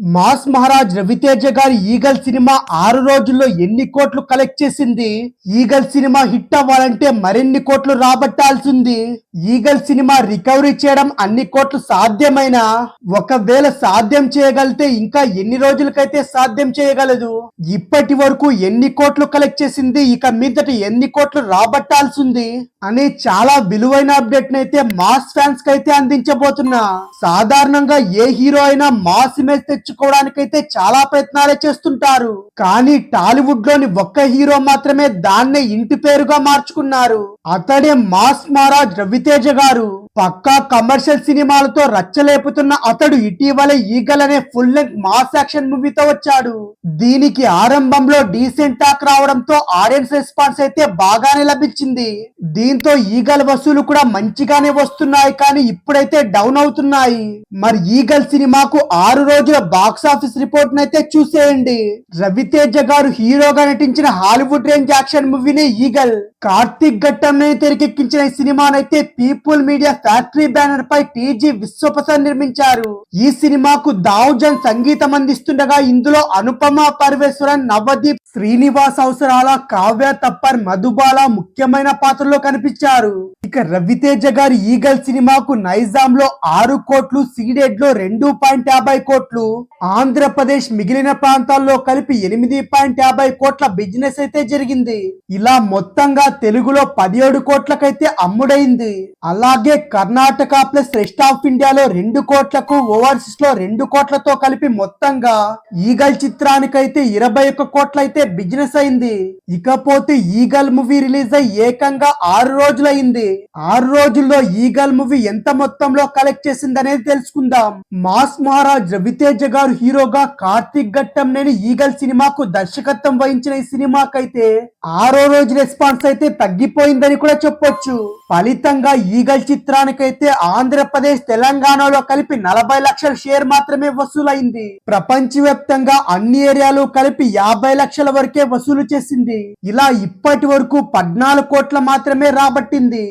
Mass Maharaj Raviteja గారి eagle cinema 6 రోజుల్లో ఎన్ని కోట్లు కలెక్ట్ చేసింది? ఈగల్ సినిమా హిట్ అవ్వాలంటే మరిన్ని కోట్లు రాబట్టాల్సింది. ఈగల్ సినిమా రికవరీ చేయడం అన్ని కోట్లు సాధ్యమైనా ఒకవేళ సాధ్యం చేయగలిగితే ఇంకా ఎన్ని రోజులకైతే సాధ్యం చేయగలదు? ఇప్పటి వరకు ఎన్ని కోట్లు కలెక్ట్ చేసింది, ఇక మీదట ఎన్ని కోట్లు రాబట్టాల్సింది అనే చాలా విలువైన అప్డేట్ నైతే మాస్ ఫ్యాన్స్ కైతే అందించబోతున్నా. సాధారణంగా ఏ హీరో అయినా మాస్ ఇమేజ్ తెచ్చుకోవడానికైతే చాలా ప్రయత్నాలే చేస్తుంటారు, కానీ టాలీవుడ్ లోని ఒక్క హీరో మాత్రమే దాన్నే ఇంటి పేరుగా మార్చుకున్నారు. అతడే మాస్ మహారాజ్ రవితేజ గారు. పక్కా కమర్షియల్ సినిమాలతో రచ్చలేపుతున్న అతడు ఇటీవలే ఈగల్ అనే ఫుల్ లెంగ్త్ మాస్ యాక్షన్ మూవీతో వచ్చాడు. దీనికి ఆరంభంలో డీసెంట్ టాక్ రావడంతో ఆడియన్స్ రెస్పాన్స్ అయితే బాగానే లభించింది. దీంతో ఈగల్ వసూలు కూడా మంచిగానే వస్తున్నాయి, కానీ ఇప్పుడైతే డౌన్ అవుతున్నాయి. మరి ఈగల్ సినిమాకు 6 రోజుల బాక్స్ ఆఫీస్ రిపోర్ట్ నైతే చూసేయండి. రవితేజ గారు హీరోగా నటించిన హాలీవుడ్ రేంజ్ యాక్షన్ మూవీనే ఈగల్. కార్తిక్ ఘట్టంనే తెరకెక్కించిన ఈ సినిమానైతే పీపుల్ మీడియా ఫ్యాక్టరీ బ్యానర్ పై టీజీ విశ్వప్రసాద్ నిర్మించారు. ఈ సినిమాకు దావుజన్ సంగీతం అందిస్తుండగా ఇందులో అనుపమ పరమేశ్వరన్, నవదీప్, శ్రీనివాస్ అవసరాల, కావ్య తప్పర్, మధుబాల ముఖ్యమైన పాత్రలో కనిపించారు. ఇక రవితేజ గారి ఈగల్ సినిమాకు నైజాం లో 6 కోట్లు, సీడెడ్ లో 2.50 కోట్లు, ఆంధ్రప్రదేశ్ మిగిలిన ప్రాంతాల్లో కలిపి 8.50 కోట్ల బిజినెస్ అయితే జరిగింది. ఇలా మొత్తంగా తెలుగులో 17 కోట్లకైతే అమ్ముడైంది. అలాగే కర్ణాటక ప్లస్ రెస్ట్ ఆఫ్ ఇండియాలో 2 కోట్లకు, ఓవర్సీస్ లో 2 కోట్లతో కలిపి మొత్తంగా ఈగల్ చిత్రానికైతే 21 కోట్లయితే బిజినెస్ అయింది. ఇకపోతే ఈగల్ మూవీ రిలీజ్ అయ్యి ఏకంగా 6 రోజులైంది. 6 రోజుల్లో ఈగల్ మూవీ ఎంత మొత్తంలో కలెక్ట్ చేసింది అనేది తెలుసుకుందాం. మాస్ మహారాజ్ రవితేజ గారు హీరోగా కార్తిక్ ఘట్టంనేని ఈగల్ సినిమాకు దర్శకత్వం వహించిన ఈ సినిమాకైతే 6వ రోజు రెస్పాన్స్ అయితే తగ్గిపోయిందని కూడా చెప్పొచ్చు. ఫలితంగా ఈగల్ చిత్రానికైతే ఆంధ్రప్రదేశ్, తెలంగాణలో కలిపి 40 లక్షల షేర్ మాత్రమే వసూలైంది. ప్రపంచవ్యాప్తంగా అన్ని ఏరియాలు కలిపి 50 లక్షల వరకే వసూలు చేసింది. ఇలా ఇప్పటి వరకు 14 కోట్ల మాత్రమే రాబట్టింది.